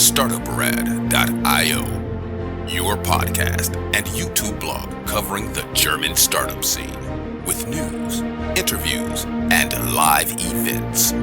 Startuprad.io, your podcast and YouTube blog covering the German startup scene with news, interviews, and live events.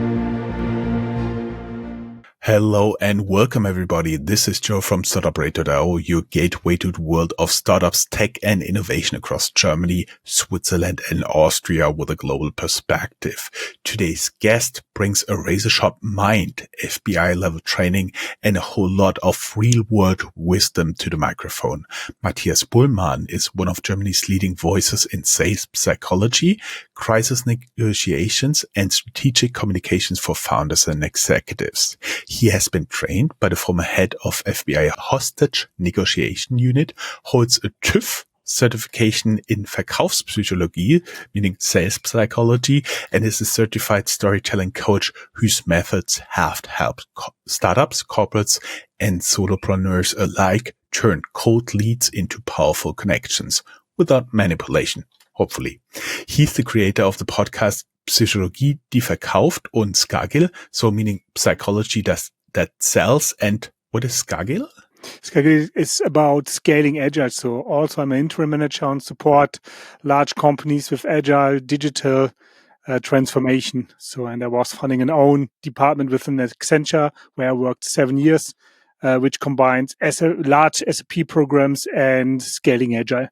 Hello and welcome everybody. This is Joe from Startuprad.io, your gateway to the world of startups, tech and innovation across Germany, Switzerland and Austria with a global perspective. Today's guest brings a razor-sharp mind, FBI level training and a whole lot of real-world wisdom to the microphone. Matthias Bullmahn is one of Germany's leading voices in sales psychology, crisis negotiations and strategic communications for founders and executives. He has been trained by the former head of FBI Hostage Negotiation Unit, holds a TÜV certification in Verkaufspsychologie, meaning sales psychology, and is a certified storytelling coach whose methods have helped startups, corporates, and solopreneurs alike turn cold leads into powerful connections without manipulation, hopefully. He's the creator of the podcast Psychologie, die verkauft und Skagil, so meaning psychology that sells. And what is Skagil? Skagil is about scaling agile. So also I'm an interim manager and support large companies with agile digital transformation. And I was funding an own department within Accenture where I worked 7 years, which combines large SAP programs and scaling agile.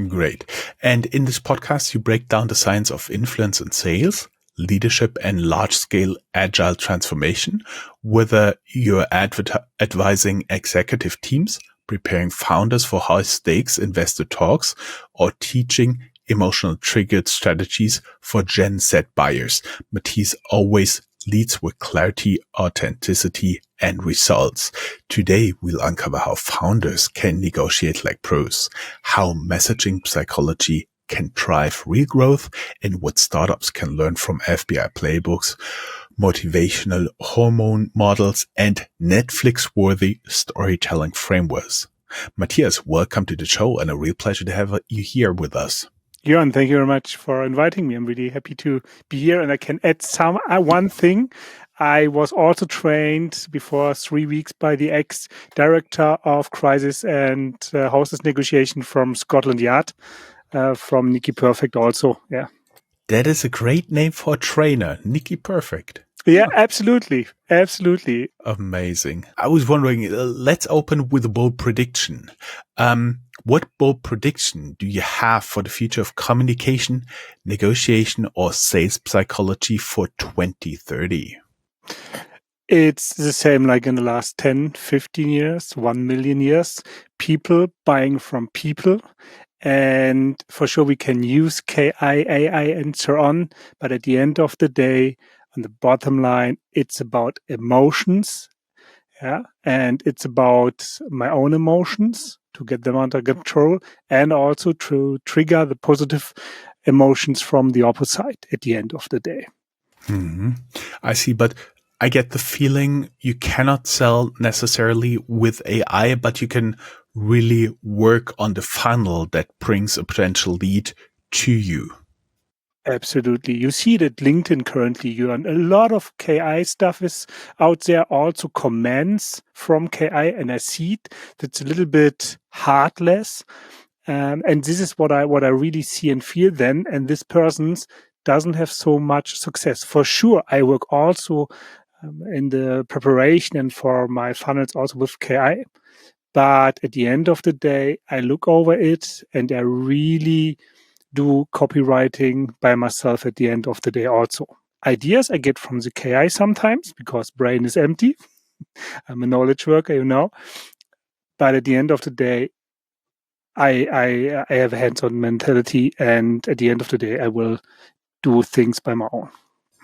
Great. And in this podcast, you break down the science of influence in sales, leadership, and large-scale agile transformation, whether you're advising executive teams, preparing founders for high-stakes investor talks, or teaching emotional triggered strategies for Gen Z buyers. Matthias always leads with clarity, authenticity, and results. Today, we'll uncover how founders can negotiate like pros, how messaging psychology can drive real growth, and what startups can learn from FBI playbooks, motivational hormone models, and Netflix-worthy storytelling frameworks. Matthias, welcome to the show, and a real pleasure to have you here with us. Jörn, thank you very much for inviting me. I'm really happy to be here. And I can add one thing. I was also trained before 3 weeks by the ex-director of crisis and hostess negotiation from Scotland Yard, from Nikki Perfect also. Yeah. That is a great name for a trainer, Nikki Perfect. Yeah, absolutely. Absolutely. Amazing. I was wondering, let's open with a bold prediction. What bold prediction do you have for the future of communication, negotiation, or sales psychology for 2030? It's the same like in the last 10, 15 years, 1 million years, people buying from people. And for sure, we can use KI, AI, and so on. But at the end of the day, on the bottom line, it's about emotions. Yeah. And it's about my own emotions to get them under control and also to trigger the positive emotions from the opposite at the end of the day. Mm-hmm. I see. But I get the feeling you cannot sell necessarily with AI, but you can really work on the funnel that brings a potential lead to you. Absolutely. You see that LinkedIn currently, Jörn, a lot of KI stuff is out there, also comments from KI, and I see it. That's a little bit heartless. And this is what I really see and feel then. And this person doesn't have so much success. For sure, I work also in the preparation and for my funnels also with KI. But at the end of the day, I look over it and I really do copywriting by myself at the end of the day also. Ideas I get from the KI sometimes because brain is empty. I'm a knowledge worker, you know. But at the end of the day, I have a hands-on mentality, and at the end of the day, I will do things by my own.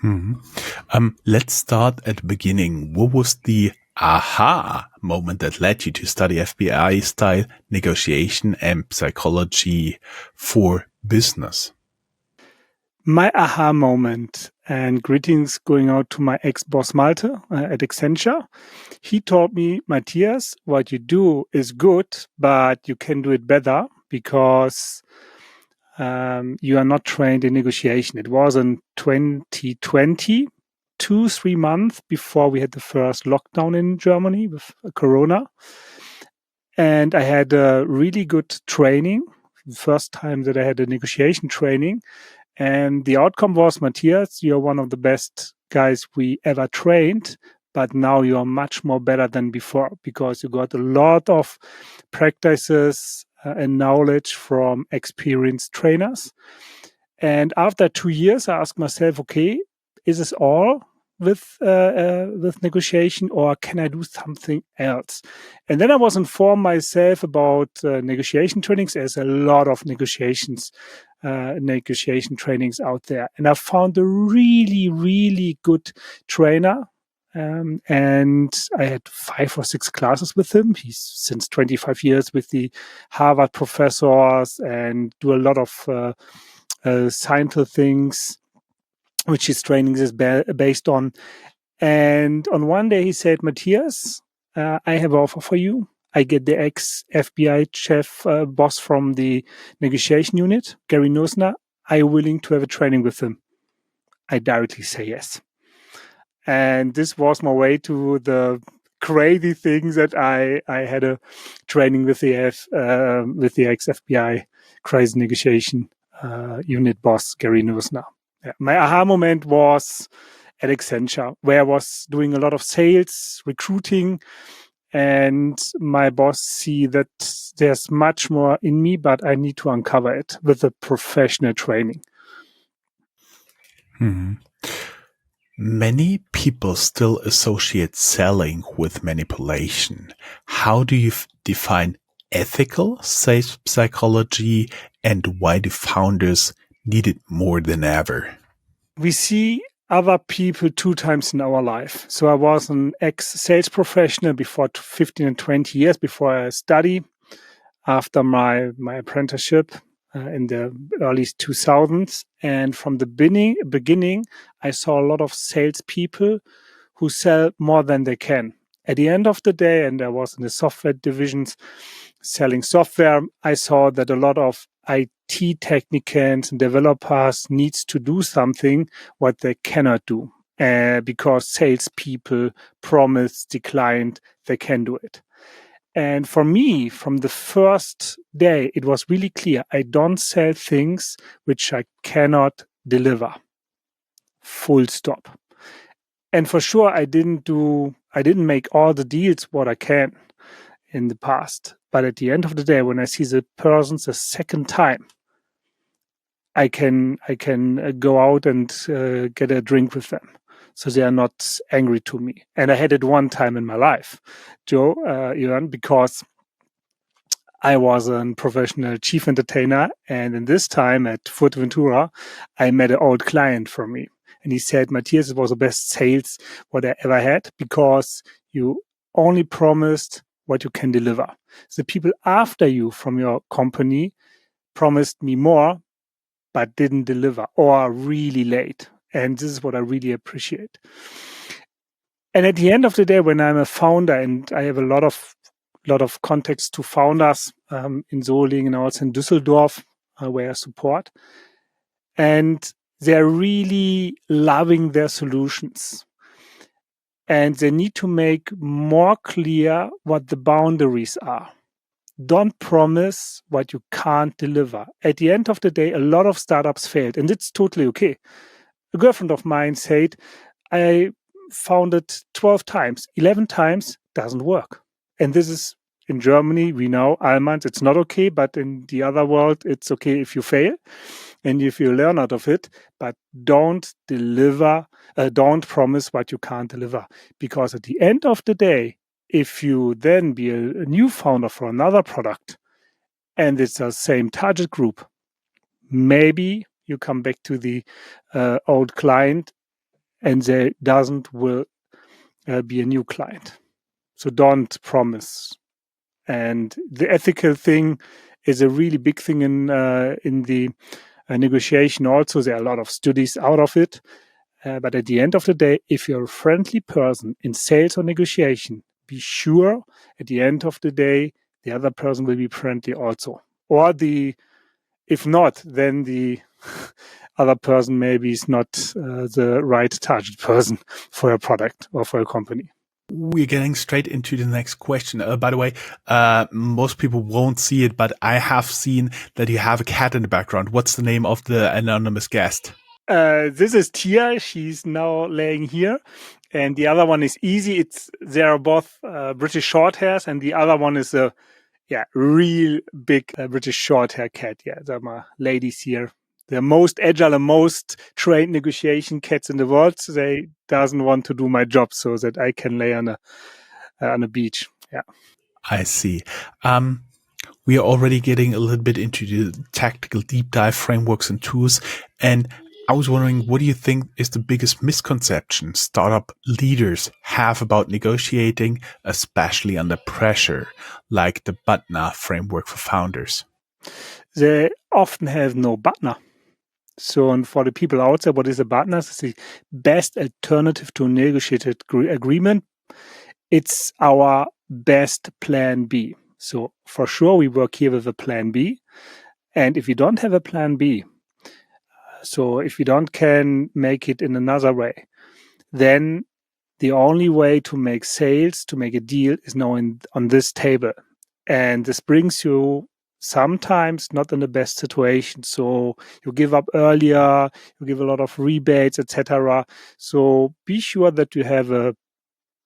Mm-hmm. Let's start at the beginning. What was the aha moment that led you to study FBI style negotiation and psychology for business? My aha moment, and greetings going out to my ex-boss Malte at Accenture. He told me, Matthias, what you do is good, but you can do it better because you are not trained in negotiation. It was in 2020 2-3 months before we had the first lockdown in Germany with Corona. And I had a really good training, the first time that I had a negotiation training. And the outcome was, Matthias, you're one of the best guys we ever trained, but now you're much more better than before because you got a lot of practices and knowledge from experienced trainers. And after 2 years, I asked myself, okay, is this all with negotiation, or can I do something else? And then I was informed myself about negotiation trainings. There's a lot of negotiation trainings out there, and I found a really, really good trainer. And I had 5 or 6 classes with him. He's since 25 years with the Harvard professors and do a lot of scientific things, which his trainings is based on. And on one day he said, Matthias, I have an offer for you. I get the ex-FBI chef boss from the negotiation unit, Gary Nosner. Are you willing to have a training with him? I directly say yes. And this was my way to the crazy things that I had a training with the ex-FBI crazy negotiation unit boss, Gary Nosner. Yeah. My aha moment was at Accenture, where I was doing a lot of sales, recruiting, and my boss see that there's much more in me, but I need to uncover it with a professional training. Mm-hmm. Many people still associate selling with manipulation. How do you define ethical sales psychology, and why do founders need it more than ever? We see other people 2 times in our life. So I was an ex-sales professional before 15 and 20 years before I study. After my apprenticeship in the early 2000s. And from the beginning, I saw a lot of salespeople who sell more than they can. At the end of the day, and I was in the software divisions selling software, I saw that a lot of IT technicians and developers needs to do something what they cannot do because salespeople promised the client they can do it. And for me, from the first day, it was really clear. I don't sell things which I cannot deliver. Full stop. And for sure, I didn't make all the deals what I can in the past. But at the end of the day, when I see the person the second time, I can go out and get a drink with them. So they are not angry to me. And I had it one time in my life, Jörn, because I was a professional chief entertainer, and in this time at Fuerteventura, I met an old client from me. And he said, Matthias, it was the best sales what I ever had because you only promised what you can deliver. The people after you from your company promised me more, but didn't deliver or are really late. And this is what I really appreciate. And at the end of the day, when I'm a founder and I have a lot of contacts to founders in Solingen and also in Düsseldorf, where I support. And they're really loving their solutions. And they need to make more clear what the boundaries are. Don't promise what you can't deliver. At the end of the day, a lot of startups failed, and it's totally okay. A girlfriend of mine said, I founded 12 times, 11 times, doesn't work. And this is in Germany, we know, Allmanns, it's not okay, but in the other world, it's okay if you fail and if you learn out of it, but don't promise what you can't deliver. Because at the end of the day, if you then be a new founder for another product and it's the same target group, maybe you come back to the old client and they will be a new client. So don't promise. And the ethical thing is a really big thing in the negotiation. Also, there are a lot of studies out of it. But at the end of the day, if you're a friendly person in sales or negotiation, be sure at the end of the day, the other person will be friendly also. Or if not, then the other person maybe is not the right target person for your product or for your company. We're getting straight into the next question. By the way, most people won't see it, but I have seen that you have a cat in the background. What's the name of the anonymous guest? This is Tia. She's now laying here. And the other one is Easy. They are both British short hairs. And the other one is a real big British short hair cat. Yeah, they're my ladies here. The most agile and most trained negotiation cats in the world. So they doesn't want to do my job so that I can lay on a beach. Yeah. I see. We are already getting a little bit into the tactical deep dive frameworks and tools. And I was wondering, what do you think is the biggest misconception startup leaders have about negotiating, especially under pressure, like the BATNA framework for founders? They often have no BATNA. So, and for the people out there, what is a BATNA? It's the best alternative to a negotiated agreement. It's our best plan B. So for sure, we work here with a plan B. And if you don't have a plan B, so if you can make it in another way, then the only way to make sales, to make a deal, is now on this table. And this brings you sometimes not in the best situation. So you give up earlier, you give a lot of rebates, etc. So be sure that you have a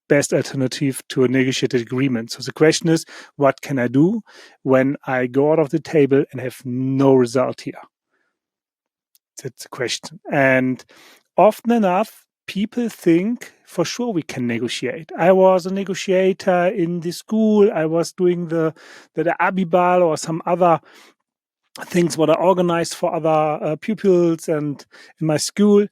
best alternative to a negotiated agreement. So the question is, what can I do when I go out of the table and have no result here? That's the question. And often enough, people think for sure we can negotiate. I was a negotiator in the school. I was doing the Abibal or some other things what I organized for other pupils and in my school.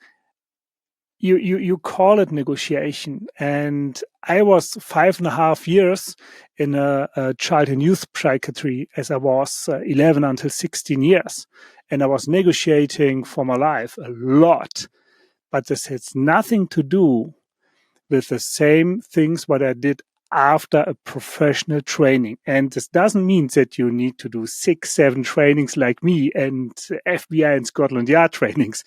You call it negotiation. And I was 5.5 years in a child and youth psychiatry as I was 11 until 16 years. And I was negotiating for my life a lot. But this has nothing to do with the same things what I did after a professional training. And this doesn't mean that you need to do 6-7 trainings like me and FBI and Scotland Yard trainings.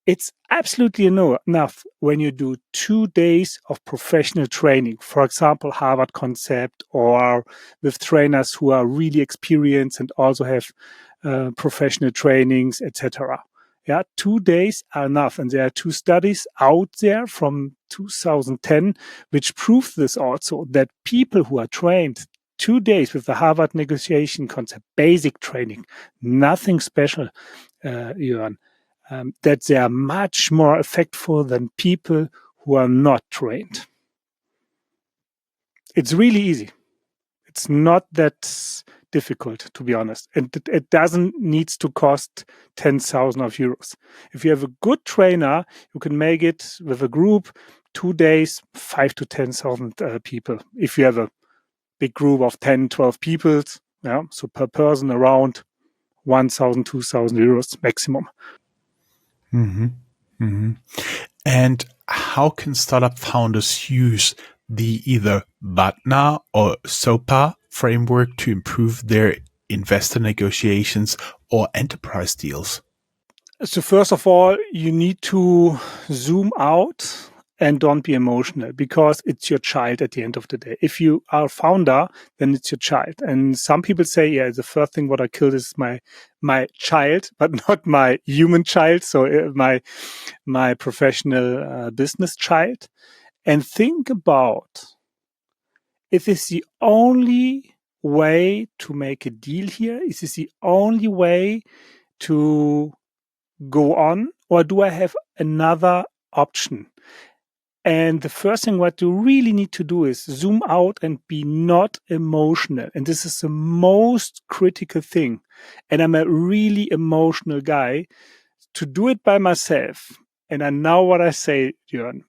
It's absolutely enough when you do 2 days of professional training, for example, Harvard Concept, or with trainers who are really experienced and also have professional trainings, etc. Yeah, 2 days are enough. And there are 2 studies out there from 2010 which prove this also, that people who are trained 2 days with the Harvard negotiation concept, basic training, nothing special, Jörn, that they are much more effective than people who are not trained. It's really easy. It's not that difficult, to be honest. And it doesn't need to cost 10,000 euros. If you have a good trainer, you can make it with a group, 2 days, 5 to 10,000 people. If you have a big group of 10, 12 people, yeah, so per person around 1,000, 2,000 euros maximum. Mm-hmm. Mm-hmm. And how can startup founders use the either BATNA or SOPA framework to improve their investor negotiations or enterprise deals? So first of all, you need to zoom out and don't be emotional, because it's your child at the end of the day. If you are a founder, then it's your child. And some people say, yeah, the first thing what I killed is my child, but not my human child. So my professional business child. And think about, if this the only way to make a deal here? Is this the only way to go on, or do I have another option? And the first thing what you really need to do is zoom out and be not emotional. And this is the most critical thing. And I'm a really emotional guy. To do it by myself, and I know what I say, Jörn,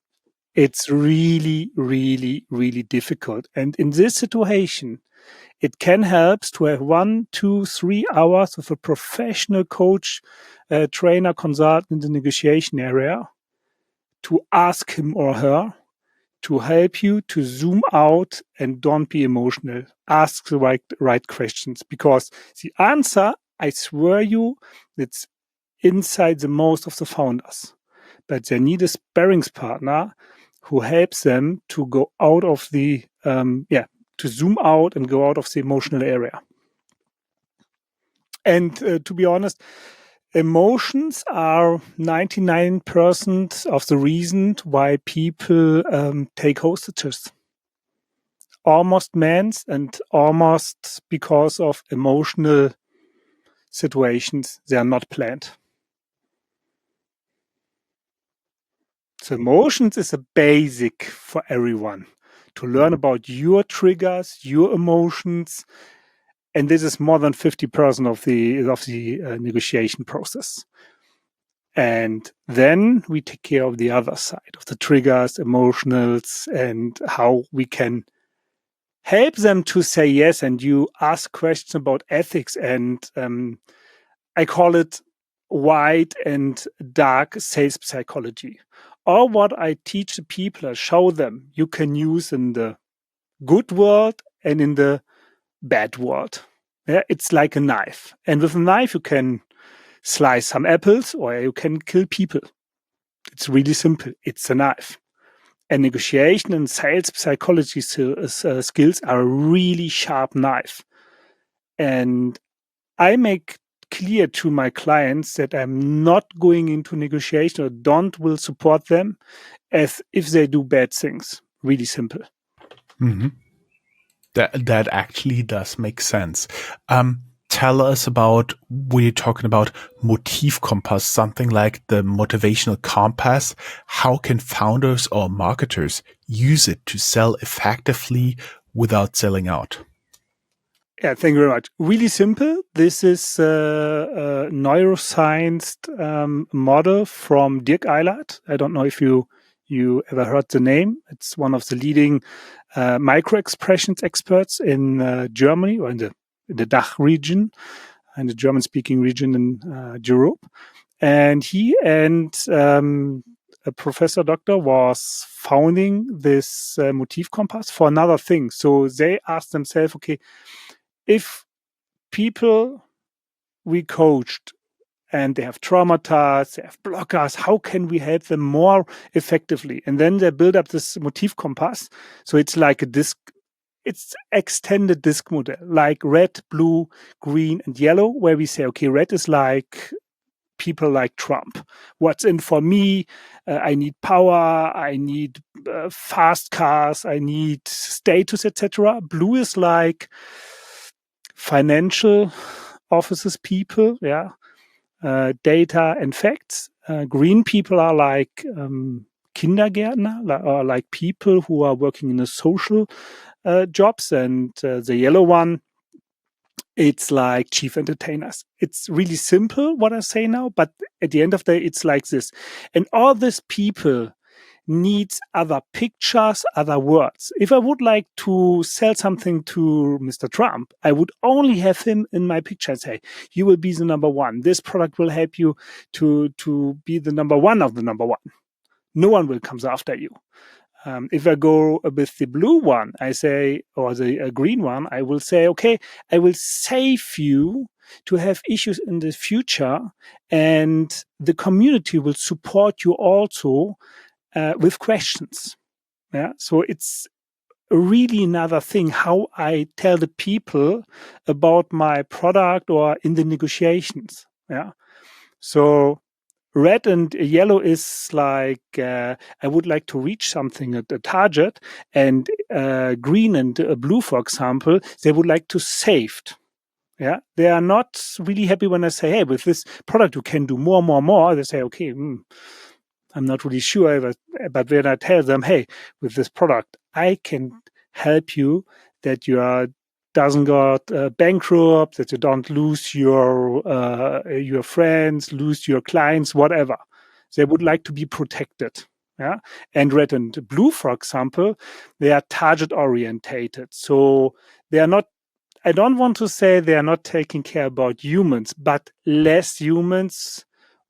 it's really, really, really difficult. And in this situation, it can help to have 1, 2, 3 hours with a professional coach, trainer, consultant in the negotiation area, to ask him or her to help you to zoom out and don't be emotional. Ask the right questions, because the answer, I swear you, it's inside the most of the founders, but they need a sparrings partner who helps them to go out of the, to zoom out and go out of the emotional area. And to be honest, emotions are 99% of the reason why people take hostages. Almost meant and almost because of emotional situations, they are not planned. So emotions is a basic for everyone to learn about your triggers, your emotions, and this is more than 50% of the negotiation process. And then we take care of the other side of the triggers, emotionals, and how we can help them to say yes. And you ask questions about ethics, and I call it white and dark sales psychology. All what I teach the people, I show them you can use in the good world and in the bad world. Yeah, it's like a knife. And with a knife, you can slice some apples or you can kill people. It's really simple. It's a knife. And negotiation and sales psychology skills are a really sharp knife. And I make clear to my clients that I'm not going into negotiation or will support them as if they do bad things. Really simple. Mm-hmm. That actually does make sense. Tell us about, we're talking about MotivCompass, something like the motivational compass. How can founders or marketers use it to sell effectively without selling out? Yeah, thank you very much. Really simple. This is a neuroscience model from Dirk Eilert. I don't know if you ever heard the name. It's one of the leading micro-expressions experts in Germany or in the DACH region, in the German-speaking region in Europe. And he and a professor doctor was founding this MotivCompass for another thing. So they asked themselves, okay, if people we coached and they have traumatized, they have blockers, how can we help them more effectively? And then they build up this MotivCompass. So it's like a disc, it's extended disc model, like red, blue, green, and yellow, where we say, okay, red is like people like Trump. What's in for me? I need power. I need fast cars. I need status, etc. Blue is like financial offices people, data and facts. Green people are like Kindergärtner, or like people who are working in the social jobs, and the yellow one, it's like chief entertainers. It's really simple what I say now, but at the end of the day, it's like this. And all these people needs other pictures, other words. If I would like to sell something to Mr. Trump, I would only have him in my picture and say, you will be the number one. This product will help you to be the number one of the number one. No one will come after you. If I go with the blue one, I say, or the green one, I will say, okay, I will save you to have issues in the future, and the community will support you also with questions. Yeah, so it's really another thing how I tell the people about my product or in the negotiations. Yeah, so red and yellow is like I would like to reach something at the target, and green and blue, for example, they would like to saved. Yeah, they are not really happy when I say, hey, with this product you can do more. They say, okay, I'm not really sure, but when I tell them, hey, with this product, I can help you that you doesn't got bankrupt, that you don't lose your friends, lose your clients, whatever. They would like to be protected. Yeah, and red and blue, for example, they are target orientated. So they are not. I don't want to say they are not taking care about humans, but less humans,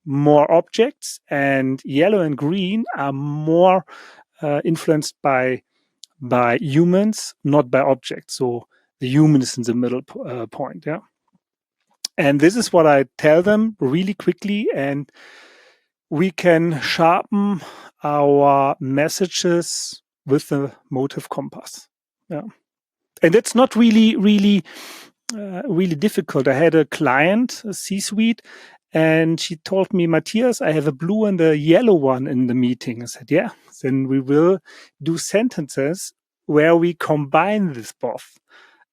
more objects, and yellow and green are more influenced by humans, not by objects. So the human is in the middle point. Yeah, And this is what I tell them really quickly, and we can sharpen our messages with the MotivCompass. Yeah. And it's not really difficult. I had a client, a C-suite, and she told me, Matthias, I have a blue and a yellow one in the meeting. I said, yeah, then we will do sentences where we combine this both.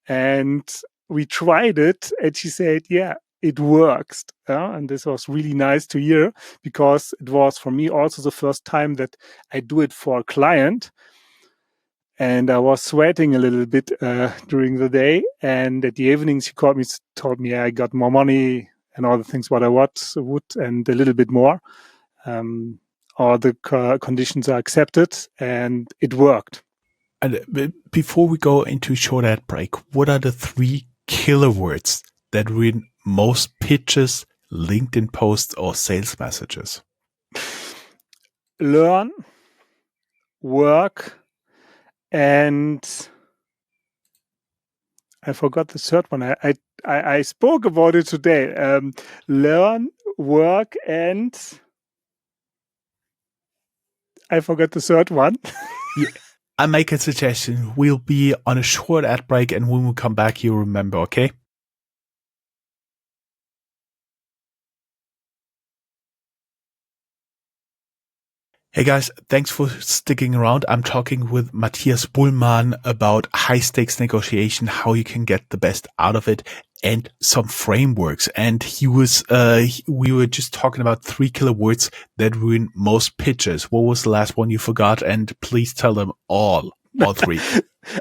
And we tried it, and she said, yeah, it works. And this was really nice to hear, because it was for me also the first time that I do it for a client. And I was sweating a little bit during the day. And at the evening, she called me, told me I got more money and all the things what I would, and a little bit more. All the conditions are accepted, and it worked. And before we go into a short ad break, what are the 3 killer words that win most pitches, LinkedIn posts, or sales messages? Learn, work, and I forgot the third one. I spoke about it today. Learn, work, and I forgot the third one. Yeah, I make a suggestion. We'll be on a short ad break, and when we come back, you'll remember, okay? Hey guys, thanks for sticking around. I'm talking with Matthias Bullmahn about high stakes negotiation, how you can get the best out of it, and some frameworks. And we were just talking about 3 killer words that ruin most pitches. What was the last one you forgot? And please tell them all 3.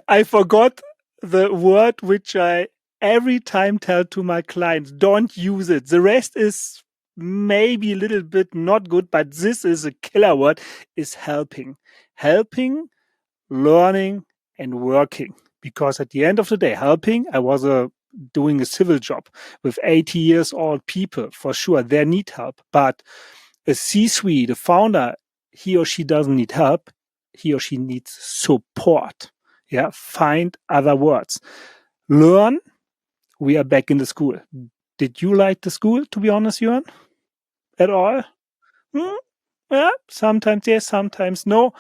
I forgot the word which I every time tell to my clients, don't use it. The rest is maybe a little bit not good, but this is a killer word, is helping. Helping, learning, and working. Because at the end of the day, helping, I was doing a civil job with 80 years old people. For sure, they need help. But a C-suite, a founder, he or she doesn't need help. He or she needs support. Yeah, find other words. Learn. We are back in the school. Did you like the school, to be honest, Jörn? At all? Yeah, sometimes yes, sometimes no.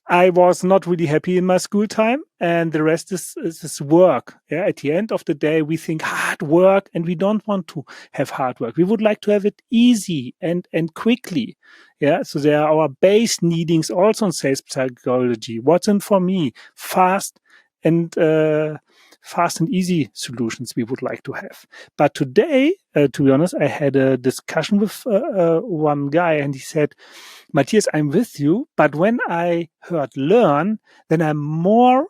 I was not really happy in my school time, and the rest is work. Yeah, at the end of the day, we think hard work, and we don't want to have hard work. We would like to have it easy and quickly. Yeah, so there are our base needings also in sales psychology. What's in for me? Fast and easy solutions we would like to have. But today, to be honest, I had a discussion with one guy, and he said, Matthias, I'm with you, but when I heard learn, then I'm more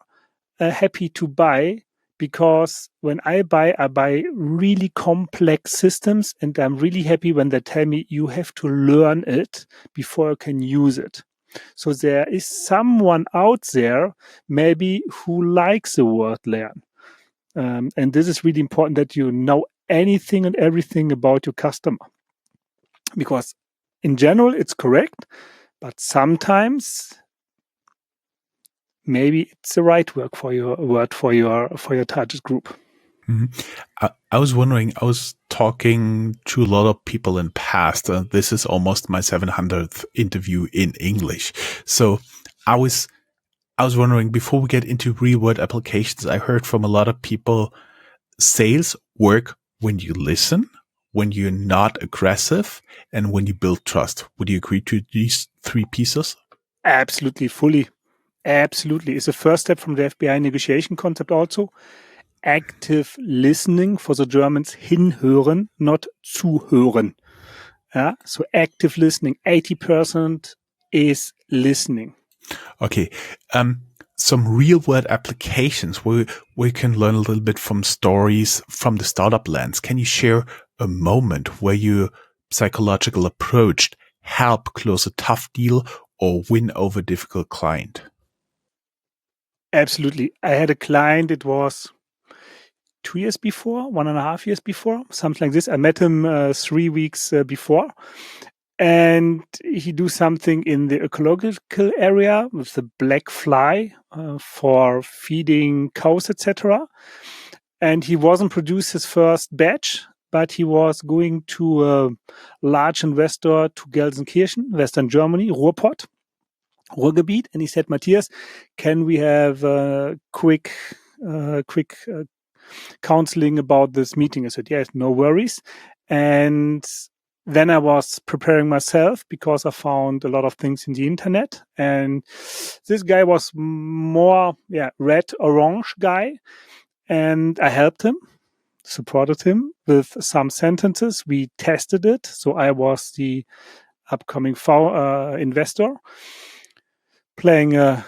happy to buy, because when I buy really complex systems, and I'm really happy when they tell me you have to learn it before you can use it. So there is someone out there maybe who likes the word learn. And this is really important, that you know anything and everything about your customer, because in general it's correct, but sometimes maybe it's the right word for your target group. Mm-hmm. I was wondering, I was talking to a lot of people in the past. This is almost my 700th interview in English. So I was wondering, before we get into real world applications, I heard from a lot of people, sales work when you listen, when you're not aggressive, and when you build trust. Would you agree to these 3 pieces? Absolutely, fully. Absolutely. It's the first step from the FBI negotiation concept also. Active listening, for the Germans, hinhören, not zuhören. Yeah? So active listening, 80% is listening. Okay. Some real world applications where we can learn a little bit from stories from the startup lens. Can you share a moment where your psychological approach helped close a tough deal or win over a difficult client? Absolutely. I had a client, it was 2 years before, 1.5 years before, something like this. I met him 3 weeks before, and he do something in the ecological area with the black fly for feeding cows, etc. and he wasn't produced his first batch, but he was going to a large investor to Gelsenkirchen, Western Germany, Ruhrgebiet, and he said, Matthias, can we have a quick counseling about this meeting? I said, yes, no worries. And then I was preparing myself because I found a lot of things in the internet. And this guy was more, red orange guy. And I helped him, supported him with some sentences. We tested it. So I was the upcoming investor playing a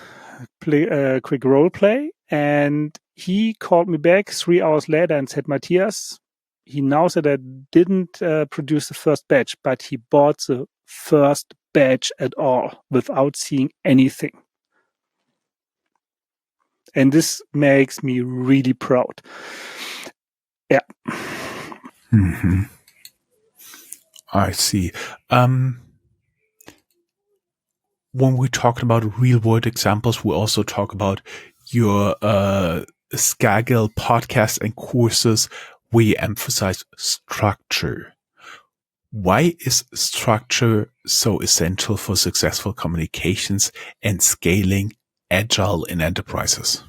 quick role play. And he called me back 3 hours later and said, Matthias, he now said I didn't produce the first batch, but he bought the first batch at all without seeing anything. And this makes me really proud. Yeah. Mm-hmm. I see. When we talk about real world examples, we also talk about your Skagel podcast and courses where you emphasize structure. Why is structure so essential for successful communications and scaling agile in enterprises?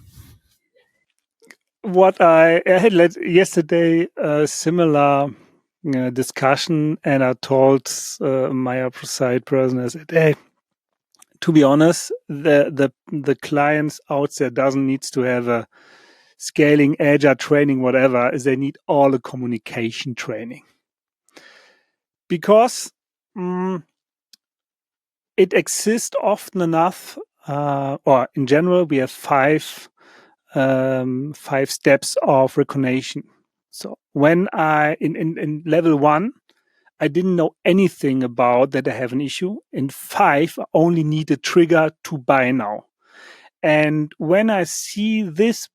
What I had yesterday a similar discussion, and I told my opposite person, I said, hey, to be honest, the clients out there doesn't need to have a scaling, agile training, whatever, is they need all the communication training. Because it exists often enough, or in general, we have five steps of recognition. So when in level 1, I didn't know anything about that I have an issue. In 5, I only need a trigger to buy now. And when I see this,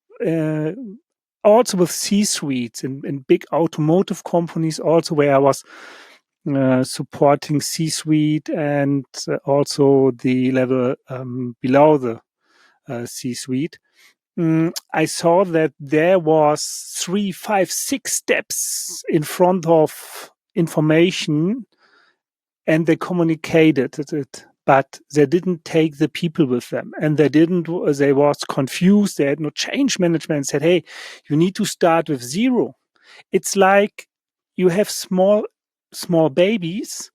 also with C-suites in big automotive companies, also where I was supporting C-suite and also the level below the C-suite, I saw that there was 3, 5, 6 steps in front of information, and they communicated it, but they didn't take the people with them, and they was confused. They had no change management and said, hey, you need to start with 0. It's like you have small babies,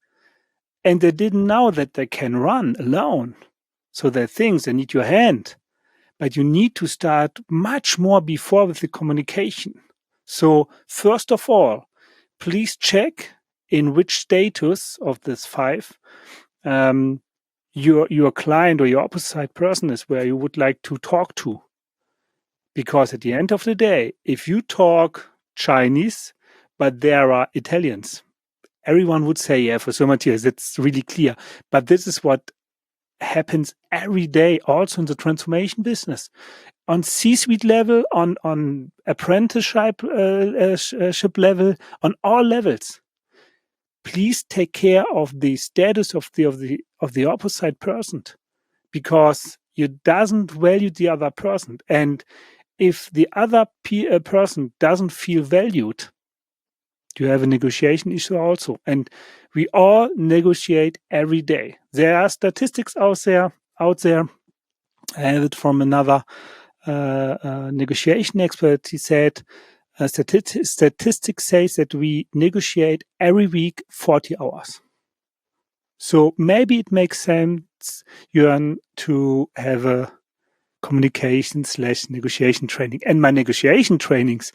and they didn't know that they can run alone. So there are things, they need your hand. But you need to start much more before with the communication. So first of all, please check in which status of this 5 your client or your opposite person is, where you would like to talk to. Because at the end of the day, if you talk Chinese, but there are Italians, everyone would say, yeah, for so Matthias, it's really clear. But this is what happens every day, also in the transformation business, on C-suite level, on apprenticeship level, on all levels. Please take care of the status of the opposite person, because you doesn't value the other person, and if the other person doesn't feel valued, you have a negotiation issue also. And we all negotiate every day. There are statistics out there. I have it from another negotiation expert. He said, statistics says that we negotiate every week 40 hours. So maybe it makes sense, Jörn, to have a communication/negotiation training. And my negotiation trainings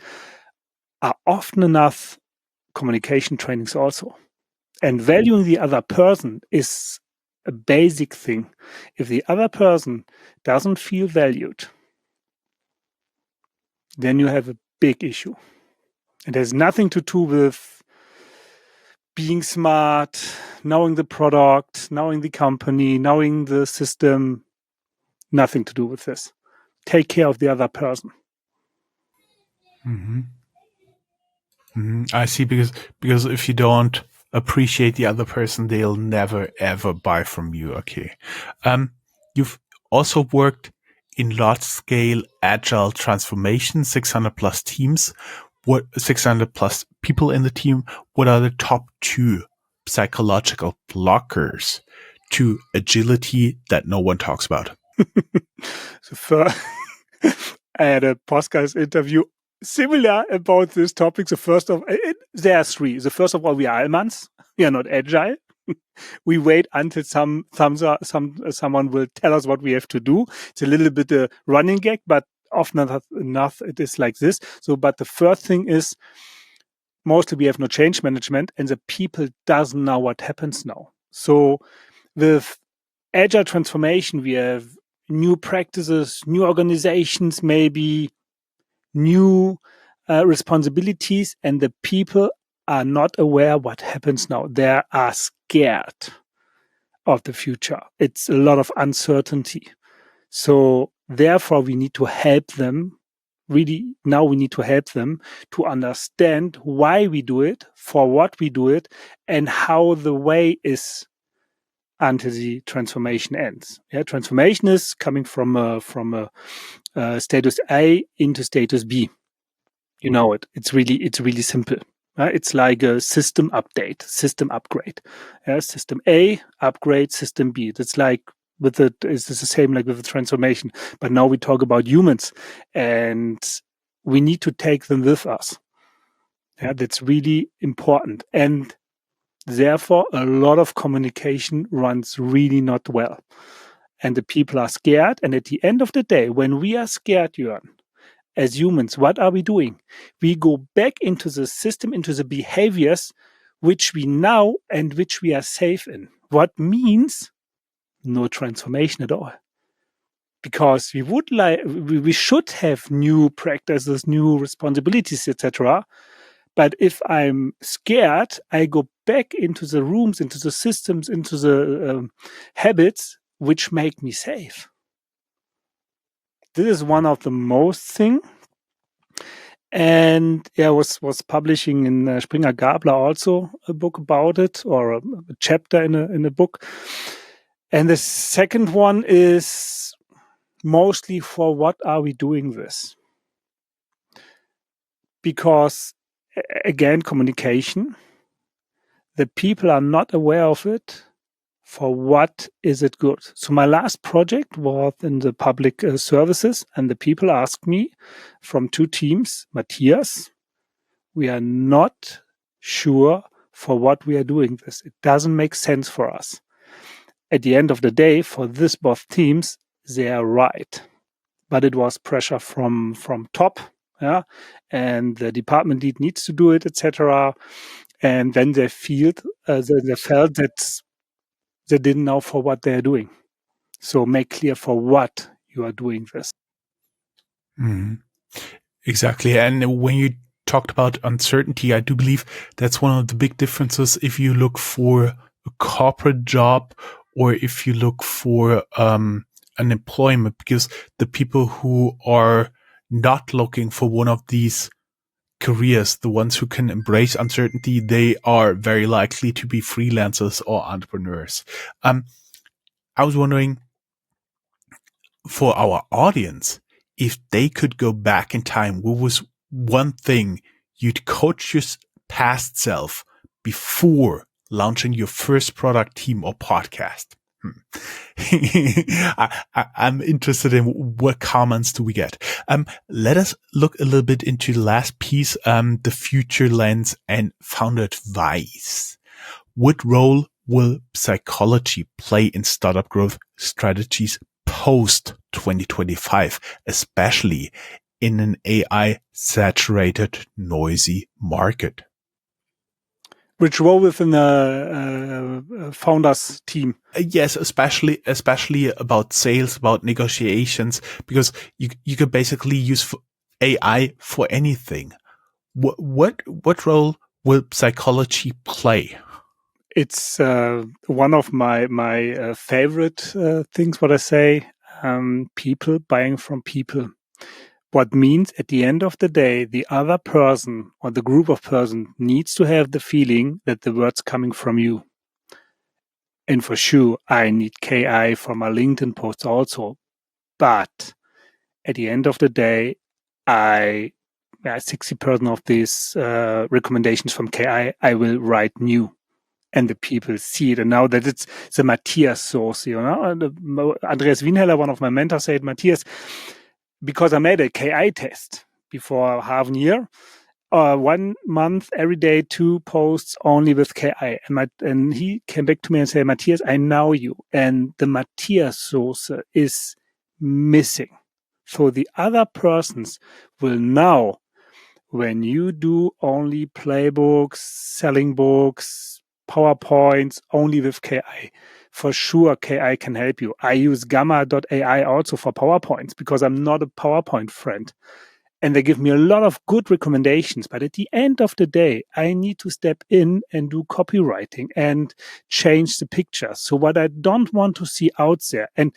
are often enough communication trainings also. And valuing the other person is a basic thing. If the other person doesn't feel valued, then you have a big issue. It has nothing to do with being smart, knowing the product, knowing the company, knowing the system. Nothing to do with this. Take care of the other person. Mm-hmm. Mm-hmm. I see, because if you don't appreciate the other person, they'll never ever buy from you. Okay. You've also worked in large-scale agile transformation, 600 plus teams, 600 plus people in the team, what are the top 2 psychological blockers to agility that no one talks about? I had a podcast interview similar about this topic. There are 3. The first of all, we are Allmans. We are not agile. We wait until someone will tell us what we have to do. It's a little bit a running gag, but often enough it is like this. But the first thing is, mostly we have no change management, and the people doesn't know what happens now. So with agile transformation, we have new practices, new organizations, maybe new responsibilities, and the people are not aware what happens now. They are scared of the future. It's a lot of uncertainty. So therefore, we need to help them. Really, now we need to help them to understand why we do it, for what we do it, and how the way is until the transformation ends. Yeah, transformation is coming from a status A into status B. You know it. It's really simple. It's like a system update, system upgrade. System A upgrade, system B. That's like it's the same like with the transformation. But now we talk about humans, and we need to take them with us. Yeah, that's really important. And therefore, a lot of communication runs really not well. And the people are scared. And at the end of the day, when we are scared, Jörn, as humans, what are we doing? We go back into the system, into the behaviors which we know and which we are safe in. What means no transformation at all. Because we should have new practices, new responsibilities, etc. But if I'm scared, I go back into the rooms, into the systems, into the habits which make me safe. This is one of the most thing. And I was publishing in Springer Gabler also a book about it, or a chapter in a book. And the second one is mostly for what are we doing this? Because again, communication, the people are not aware of it. For what is it good? So my last project was in the public services, and the people asked me from 2 teams, Matthias, we are not sure for what we are doing this. It doesn't make sense for us. At the end of the day, for this both teams, they are right. But it was pressure from top, yeah, and the department lead needs to do it, etc. And then they felt that they didn't know for what they are doing. So make clear for what you are doing this. Mm-hmm. Exactly. And when you talked about uncertainty, I do believe that's one of the big differences if you look for a corporate job or if you look for an employment, because the people who are not looking for one of these careers, the ones who can embrace uncertainty, they are very likely to be freelancers or entrepreneurs. I was wondering, for our audience, if they could go back in time, what was one thing you'd coach your past self before launching your first product, team, or podcast? I'm interested in what comments do we get. Let us look a little bit into the last piece, the future lens and founder advice. What role will psychology play in startup growth strategies post 2025, especially in an AI saturated, noisy market? Which role within a founders team? Yes, especially about sales, about negotiations, because you could basically use AI for anything. What role will psychology play? It's one of my favorite things. What I say, people buying from people. What means at the end of the day, the other person or the group of person needs to have the feeling that the word's coming from you. And for sure, I need KI for my LinkedIn posts also. But at the end of the day, 60% of these recommendations from KI, I will write new. And the people see it. And now that it's the Matthias source, and Andreas Wienheller, one of my mentors, said, Matthias, because I made a KI test before half a year, 1 month, every day, 2 posts only with KI. And he came back to me and said, Matthias, I know you. And the Matthias source is missing. So the other persons will now, when you do only playbooks, selling books, PowerPoints only with KI, for sure KI can help you. I use gamma.ai also for PowerPoints because I'm not a PowerPoint friend. And they give me a lot of good recommendations. But at the end of the day, I need to step in and do copywriting and change the picture. So what I don't want to see out there, and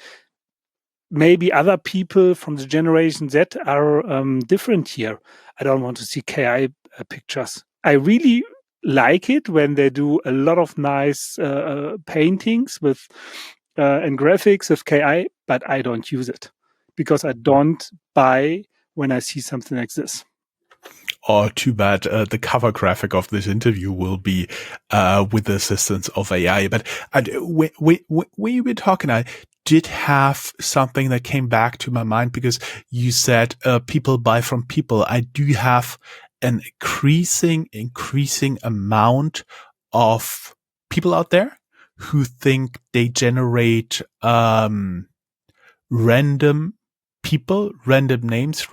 maybe other people from the Generation Z are different here. I don't want to see KI pictures. I really like it when they do a lot of nice paintings with and graphics with KI, but I don't use it because I don't buy when I see something like this. Oh, too bad. The cover graphic of this interview will be with the assistance of AI. But when you were talking, I did have something that came back to my mind because you said people buy from people. I do have an increasing amount of people out there who think they generate random people, random names,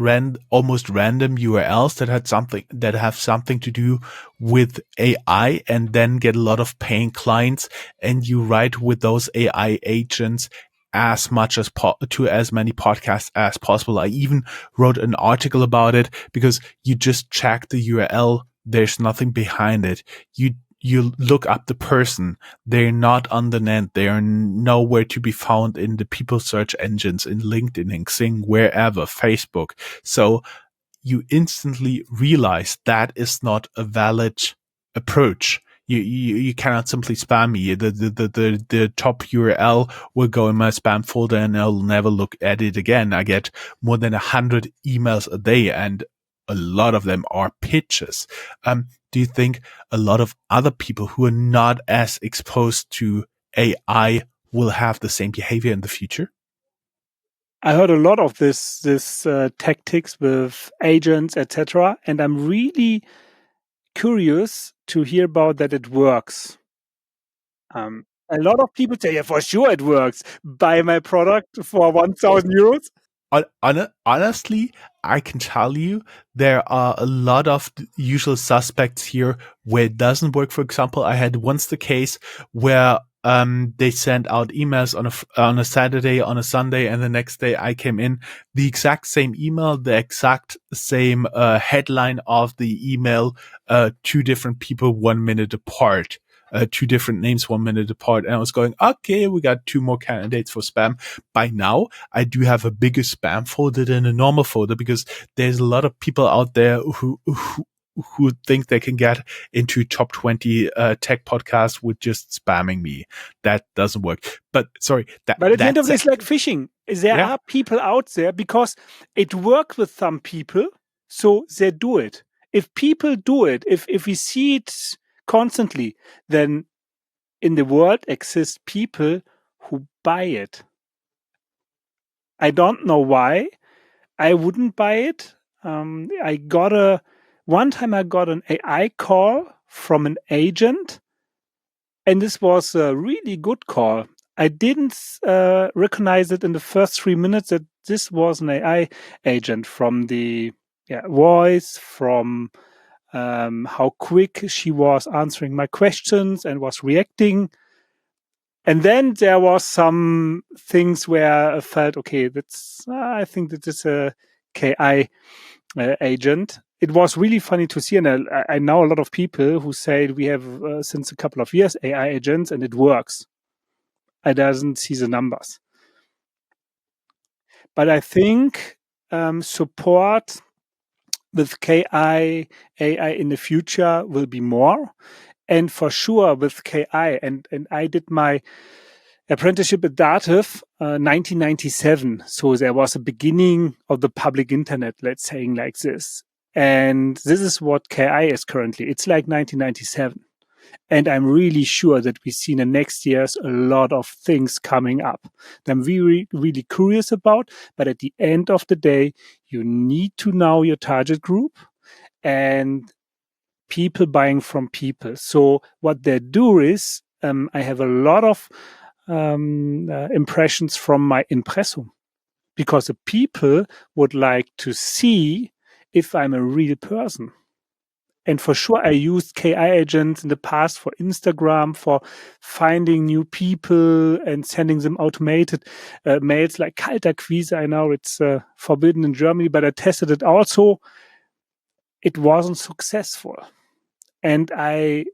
almost random URLs that have something to do with AI, and then get a lot of paying clients. And you write with those AI agents as much as to as many podcasts as possible. I even wrote an article about it because you just check the URL. There's nothing behind it. You look up the person. They're not on the net. They are nowhere to be found in the people search engines, in LinkedIn, in Xing, wherever, Facebook. So you instantly realize that is not a valid approach. You cannot simply spam me. The top URL will go in my spam folder and I'll never look at it again. I get more than 100 emails a day, and a lot of them are pitches. Do you think a lot of other people who are not as exposed to AI will have the same behavior in the future? I heard a lot of this tactics with agents, etc., and I'm really curious to hear about that it works. A lot of people say, yeah, for sure it works. Buy my product for 1,000 euros. Honestly, I can tell you there are a lot of usual suspects here where it doesn't work. For example, I had once the case where they sent out emails on a Saturday, on a Sunday, and the next day I came in, the exact same email, the exact same headline of the email, 2 different people 1 minute apart. 2 different names 1 minute apart. And I was going, okay, we got 2 more candidates for spam. By now, I do have a bigger spam folder than a normal folder because there's a lot of people out there who think they can get into top 20 tech podcasts with just spamming me. That doesn't work. But sorry. But at the end of this, like phishing, there are people out there because it works with some people, so they do it. If people do it, if we see it constantly, then in the world exist people who buy it. I don't know why. I wouldn't buy it. One time I got an AI call from an agent, and this was a really good call. I didn't recognize it in the first 3 minutes that this was an AI agent, from the voice, from how quick she was answering my questions and was reacting. And then there was some things where I felt, okay, I think that is a KI agent. It was really funny to see, and I know a lot of people who say we have since a couple of years AI agents, and it works. I doesn't see the numbers, but I think support with KI AI in the future will be more, and for sure with KI. And I did my apprenticeship at Dativ, 1997. So there was a beginning of the public internet, let's say like this. And this is what KI is currently. It's like 1997. And I'm really sure that we see in the next years a lot of things coming up that I'm really, really curious about. But at the end of the day, you need to know your target group and people buying from people. So what they do is, I have a lot of impressions from my impressum because the people would like to see if I'm a real person. And for sure, I used KI agents in the past for Instagram, for finding new people and sending them automated mails like Kaltakquise. I know it's forbidden in Germany, but I tested it also. It wasn't successful. And I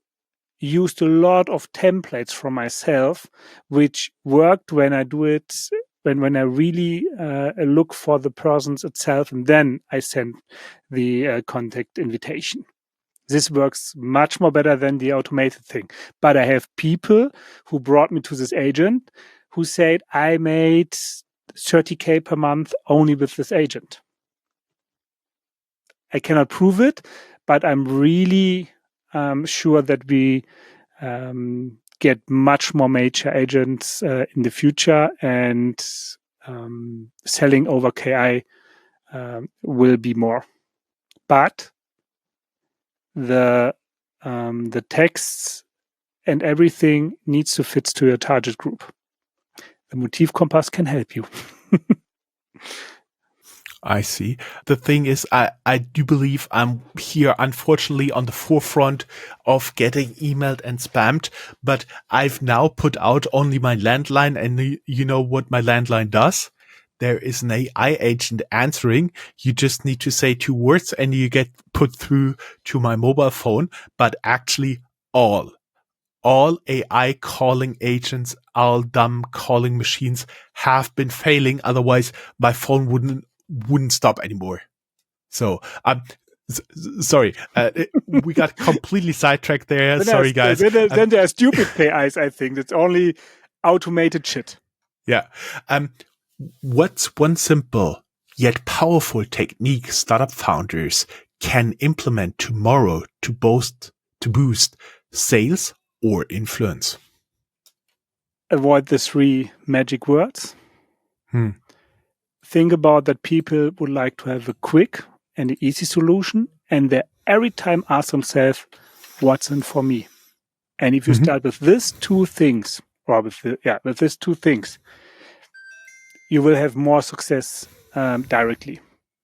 used a lot of templates from myself, which worked when I do it, when I really look for the persons itself, and then I send the contact invitation. This works much more better than the automated thing. But I have people who brought me to this agent who said, I made 30K per month only with this agent. I cannot prove it, but I'm really sure that we get much more major agents in the future, and selling over KI will be more. But the texts and everything needs to fit to your target group. The MotivCompass can help you. I see. The thing is, I do believe I'm here, unfortunately, on the forefront of getting emailed and spammed, but I've now put out only my landline, and you know what my landline does? There is an AI agent answering. You just need to say 2 words and you get put through to my mobile phone. But actually all AI calling agents, all dumb calling machines have been failing. Otherwise my phone wouldn't stop anymore. So sorry, we got completely sidetracked there. Sorry, guys. Then there are stupid AIs, I think. It's only automated shit. Yeah. What's one simple yet powerful technique startup founders can implement tomorrow to boost sales or influence? Avoid the 3 magic words. Think about that people would like to have a quick and an easy solution, and they every time ask themselves, what's in for me? And if you start with these 2 things, or with these 2 things, you will have more success directly.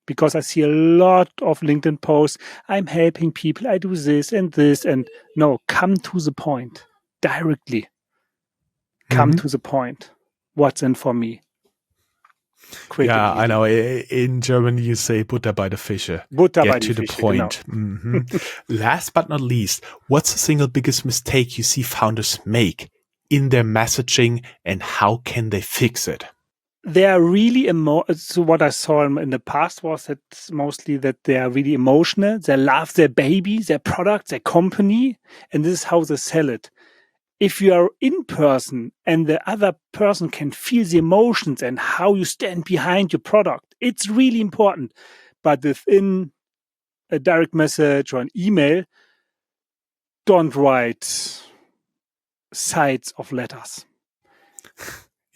Because I see a lot of LinkedIn posts, I'm helping people, I do this, and no, come to the point directly. Come to the point. What's in for me? Quick. Yeah, I know. In German, you say Butter bei der Fische. Butter bei Get to die the Fische, point. Genau. Last but not least, what's the single biggest mistake you see founders make in their messaging, and how can they fix it? They are really so what I saw in the past was that mostly that they are really emotional. They love their baby, their product, their company, and this is how they sell it. If you are in person and the other person can feel the emotions and how you stand behind your product, it's really important. But within a direct message or an email, don't write sides of letters.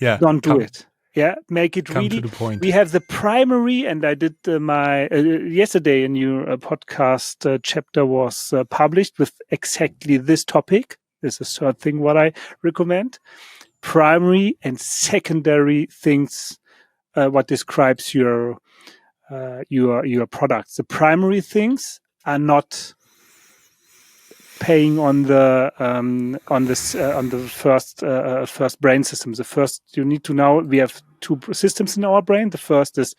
Yeah. Don't do it. Yeah, make it really. Come to the point. We have the primary, and I did my yesterday a new podcast chapter was published with exactly this topic. This is the 3rd thing what I recommend. Primary and secondary things, what describes your products. The primary things are not paying on the first brain system. The first, you need to know, we have 2 systems in our brain. The first is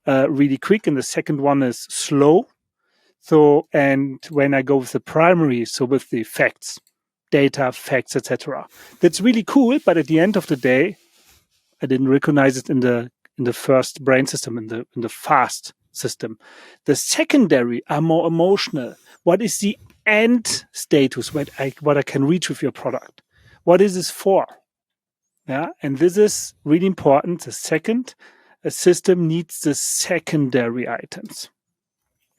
really quick, and the second one is slow. So, and when I go with the primary, so with the facts, data, facts, etc., that's really cool. But at the end of the day, I didn't recognize it in the first brain system, in the fast system. The secondary are more emotional. What is the end status? What I can reach with your product? What is this for? Yeah. And this is really important. The second, a system needs the secondary items.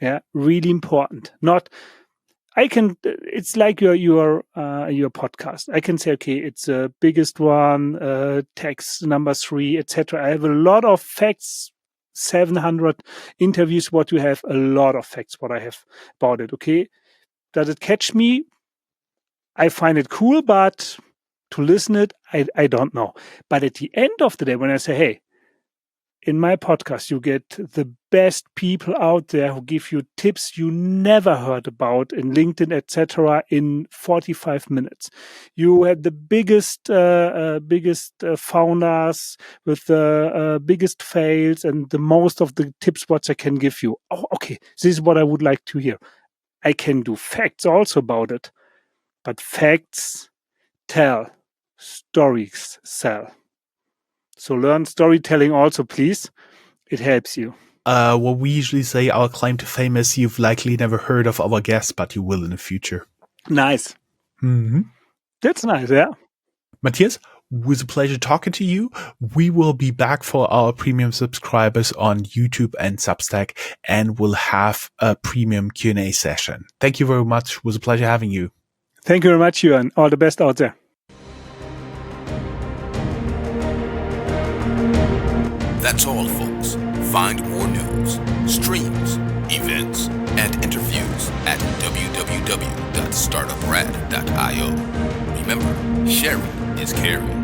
Yeah. Really important. It's like your podcast. I can say, okay, it's the biggest one, text number 3, etc. I have a lot of facts, 700 interviews, what you have, a lot of facts, what I have about it. Okay. Does it catch me? I find it cool, but to listen it, I don't know. But at the end of the day, when I say, hey, in my podcast, you get the best people out there who give you tips you never heard about in LinkedIn, etc., in 45 minutes. You had the biggest founders with the biggest fails and the most of the tips what I can give you. Oh, okay, this is what I would like to hear. I can do facts also about it, but facts tell, stories sell. So learn storytelling also, please. It helps you. What we usually say, our claim to fame is you've likely never heard of our guests, but you will in the future. Nice. Mm-hmm. That's nice, yeah. Matthias, it was a pleasure talking to you. We will be back for our premium subscribers on YouTube and Substack, and we'll have a premium Q&A session. Thank you very much. It was a pleasure having you. Thank you very much, Jörn. All the best out there. That's all, folks. Find more news, streams, events, and interviews at www.startuprad.io. Remember, sharing is caring.